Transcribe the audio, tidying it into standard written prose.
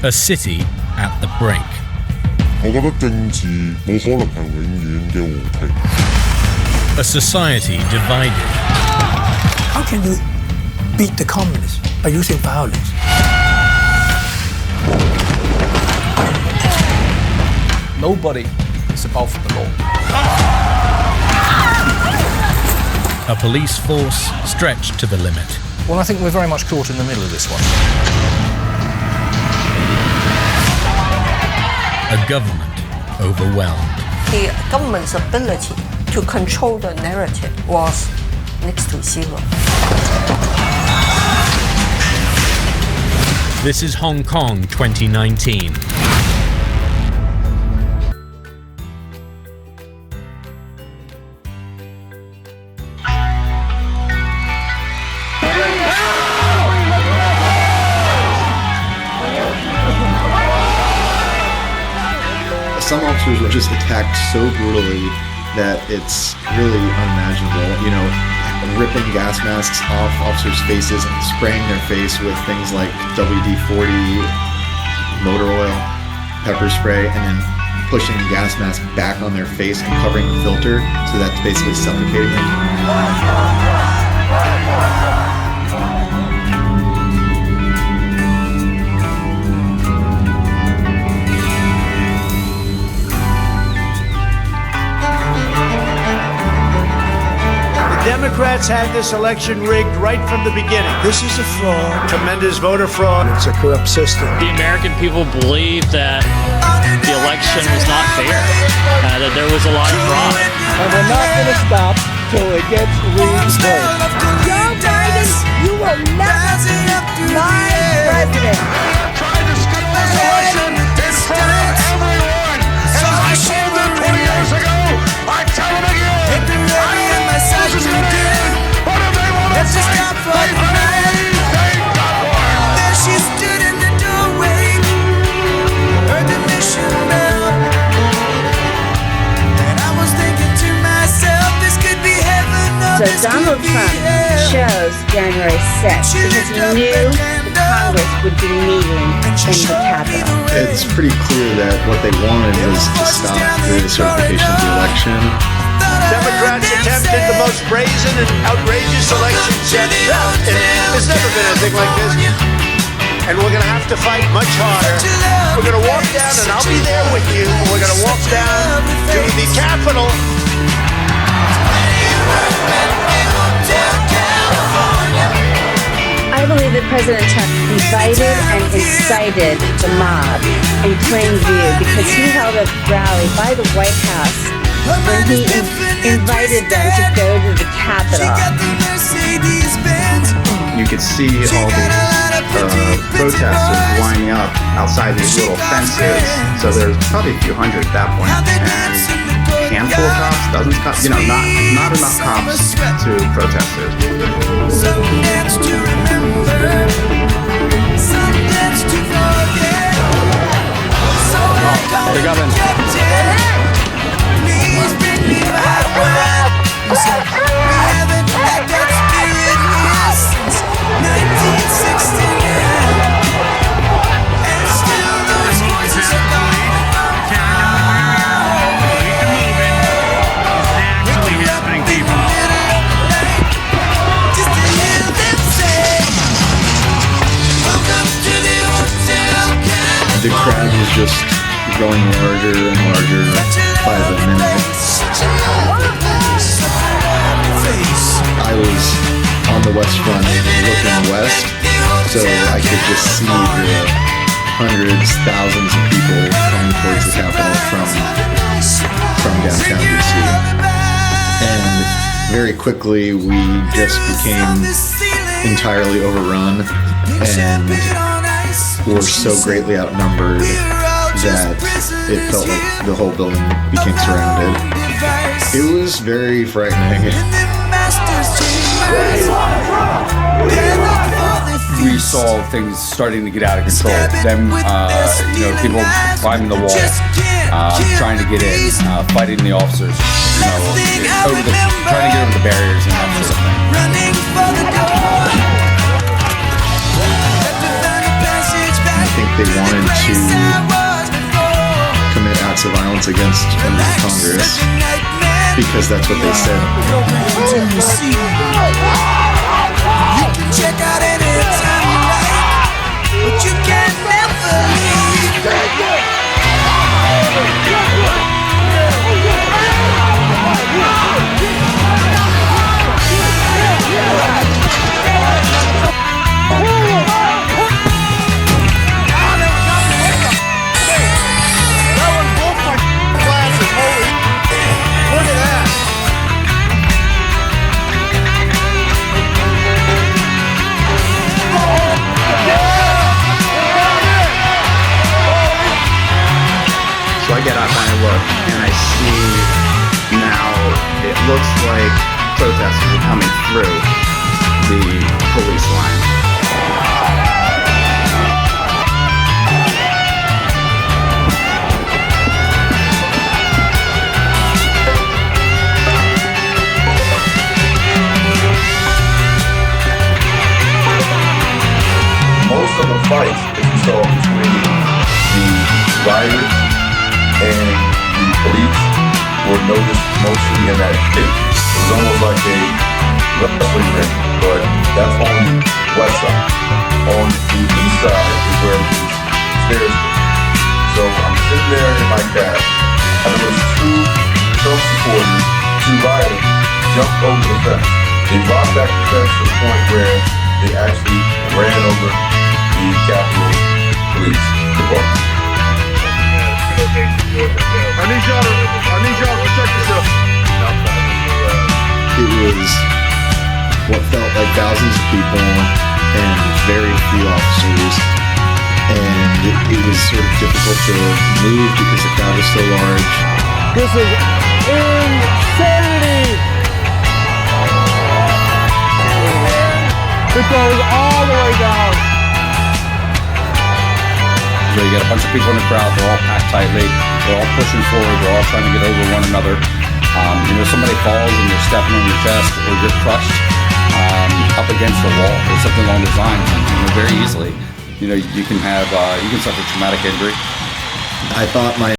A city at the brink. 我覺得政治冇可能係永遠嘅和平。A society divided. How can you beat the communists by using violence? Nobody is above the law. A police force stretched to the limit. Well, I think we're very much caught in the middle of this one. A government overwhelmed. The government's ability to control the narrative was next to zero. This is Hong Kong 2019. Some officers were just attacked so brutally that it's really unimaginable. You know, ripping gas masks off officers' faces and spraying their face with things like WD-40, motor oil, pepper spray, and then pushing the gas mask back on their face and covering the filter, so that's basically suffocating them. Democrats had this election rigged right from the beginning. This is a fraud. Tremendous voter fraud. It's a corrupt system. The American people believe that the election was not fair, that there was a lot of fraud. And we're not going to stop till it gets reversed. Joe Biden, you will never be my president. Tried to skip this election in front of everyone. As I told them 20 years ago, I tell them again. This is going to end. What if they want to fight? They got one. There she stood in the doorway, heard the mission bell, and I was thinking to myself, this could be heaven or this Donald could be Trump hell. chose January 6th because he knew the Congress would be meeting in the Capitol. It's pretty clear that what they wanted was to stop the certification of the election. Democrats attempted the most brazen and outrageous elections yet. There's never been anything like this. And we're going to have to fight much harder. We're going to walk down, and I'll be there with you. We're going to walk down to the Capitol. I believe that President Trump invited and incited the mob in plain view because he held a rally by the White House when he invited them to go to the Capitol. You could see all these protesters lining up outside these little fences. So there's probably a few hundred at that point. And a handful of cops, dozens of cops, you know, not enough cops to protesters. Some dance to remember, some dance to forget. So They got in. please bring me back where we haven't had that spirit here since 1969. And still those voices are gone. Just to hear them say, welcome to the Hotel California. The crowd was just growing larger and larger by the minute. I was on the west front looking west, so I could just see the hundreds, thousands of people coming towards the Capitol from downtown DC. And very quickly we just became entirely overrun and were so greatly outnumbered that it felt like the whole building became surrounded. It was very frightening. We saw things starting to get out of control. Them, people climbing the wall, trying to get in, fighting the officers, trying to get over the barriers and that sort of thing. I think they wanted violence against members of Congress because that's what they said. You can check out anytime you like, but you can never leave. So I get up and I look and I see now it looks like protesters are coming through the police line. Most of the fights that you saw between the rioters and the police were noticed mostly in that pit. It was almost like a wrestling ring, but that's on the west side. On the east side is where the stairs were. So I'm sitting there in my cab, and there was two Trump supporters, two rioters, jumped over the fence. They rocked back the fence to the point where they actually ran over the Capitol Police Department. I need y'all to protect yourself. It was what felt like thousands of people and very few officers, and it was sort of difficult to move because the crowd was so large. This is insanity! It goes all the way down. So you got a bunch of people in the crowd, they're all packed tightly, they're all pushing forward, they're all trying to get over one another. Somebody falls and you're stepping on your chest or you're crushed up against the wall or something along those lines. Very easily, you can suffer traumatic injury. I thought my